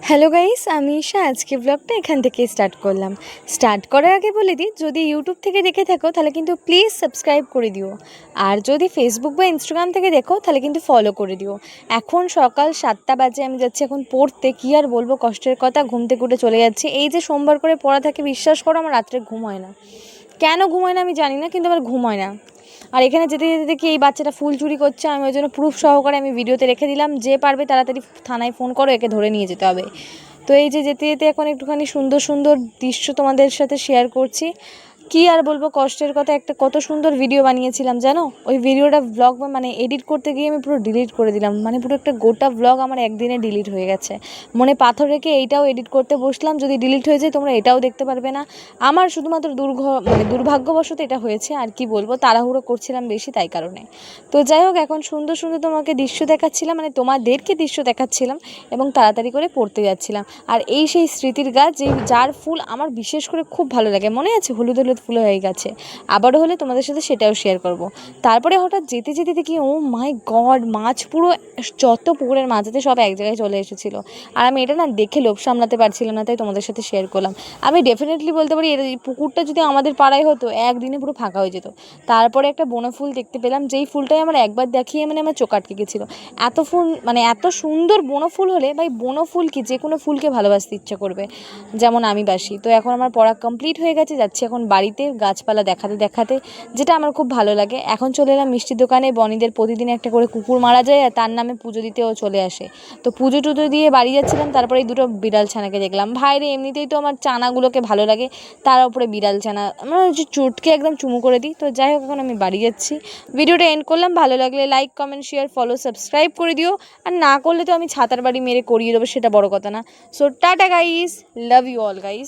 Hello guys, আমি ঈশা। আজকে ব্লগটা এখান থেকে স্টার্ট করলাম। স্টার্ট করার আগে বলে দিই, যদি ইউটিউব থেকে দেখে থাকো তাহলে কিন্তু প্লিজ সাবস্ক্রাইব করে দিও, আর যদি ফেসবুক বা ইনস্টাগ্রাম থেকে দেখো তাহলে কিন্তু ফলো করে দিও। এখন সকাল 7টা বাজে, আমি যাচ্ছি এখন পড়তে। কী আর বলবো, কষ্টের কথা, ঘুম থেকে উঠে চলে যাচ্ছি। এই যে সোমবার করে পড়া থাকে, বিশ্বাস করো আমার রাত্রে ঘুম হয় না। কেন ঘুম হয় না আমি জানি না, কিন্তু আমার ঘুম হয় না। আর এখানে যেতে যেতে দেখি এই বাচ্চাটা ফুল চুরি করছে। আমি ওই জন্য প্রুফ সহকারে আমি ভিডিওতে রেখে দিলাম, যে পারবে তাড়াতাড়ি থানায় ফোন করো, একে ধরে নিয়ে যেতে হবে। তো এই যে যেতে যেতে এখন একটুখানি সুন্দর সুন্দর দৃশ্য তোমাদের সাথে শেয়ার করছি। কী আর বলবো, কষ্টের কথা। একটা কত সুন্দর ভিডিও বানিয়েছিলাম জানো, ওই ভিডিওটা ব্লগ মানে এডিট করতে গিয়ে আমি পুরো ডিলিট করে দিলাম। মানে পুরো একটা গোটা ব্লগ আমার একদিনে ডিলিট হয়ে গেছে। মনে পাথর রেখে এইটাও এডিট করতে বসলাম, যদি ডিলিট হয়ে যায় তোমরা এটাও দেখতে পারবে না। আমার শুধুমাত্র দুর্ভাগ্যবশত এটা হয়েছে, আর কি বলবো, তাড়াহুড়ো করছিলাম বেশি, তাই কারণে। তো যাই হোক, এখন সুন্দর সুন্দর তোমাকে দৃশ্য দেখাচ্ছিলাম, মানে তোমাদেরকে দৃশ্য দেখাচ্ছিলাম, এবং তাড়াতাড়ি করে পড়তে যাচ্ছিলাম। আর এই সেই স্মৃতির গাছ, যার ফুল আমার বিশেষ করে খুব ভালো লাগে। মনে আছে, হলুদ হলুদ ফুল হয়ে গেছে, আবারও হলে তোমাদের সাথে সেটাও শেয়ার করব। তারপরে হঠাৎ যেতে যেতে দেখি, ও মাই গড, মাছ পুরো যত পুকুরের মাঝাতে সব এক জায়গায় চলে এসেছিলো। আর আমি এটা না দেখে লোভ সামলাতে পারছিলাম না, তাই তোমাদের সাথে শেয়ার করলাম। আমি ডেফিনেটলি বলতে পারি, এই পুকুরটা যদি আমাদের পাড়ায় হতো, একদিনে পুরো ফাঁকা হয়ে যেত। তারপরে একটা বনফুল দেখতে পেলাম, যেই ফুলটাই আমার একবার দেখিয়ে মানে আমার চোখ আটকে গেছিলো। এত ফুল, মানে এত সুন্দর বনফুল হলে, ভাই বনফুল কি, যে কোনো ফুলকে ভালোবাসতে ইচ্ছা করবে, যেমন আমি বাসি। তো এখন আমার পড়া কমপ্লিট হয়ে গেছে, যাচ্ছি এখন বাড়িতে গাছপালা দেখাতে দেখাতে, যেটা আমার খুব ভালো লাগে। এখন চলে এলাম মিষ্টির দোকানে। বনিদের প্রতিদিন একটা করে কুকুর মারা যায়, আর তার নামে পুজো দিতেও চলে আসে। তো পুজো টুজো দিয়ে বাড়ি যাচ্ছিলাম, তারপরে এই দুটো বিড়াল ছানাকে দেখলাম। ভাইরে, এমনিতেই তো আমার চানাগুলোকে ভালো লাগে, তার উপরে বিড়াল ছানা, আমরা হচ্ছে চুটকে একদম চুমু করে দিই। তো যাই হোক, এখন আমি বাড়ি যাচ্ছি। ভিডিওটা এন্ড করলাম। ভালো লাগলে like, comment, share, follow, subscribe করে দিও। আর না করলে তো আমি ছাতার বাড়ি মেরে করিয়ে দেবো, সেটা বড় কথা না। So ta-ta guys, love you all guys.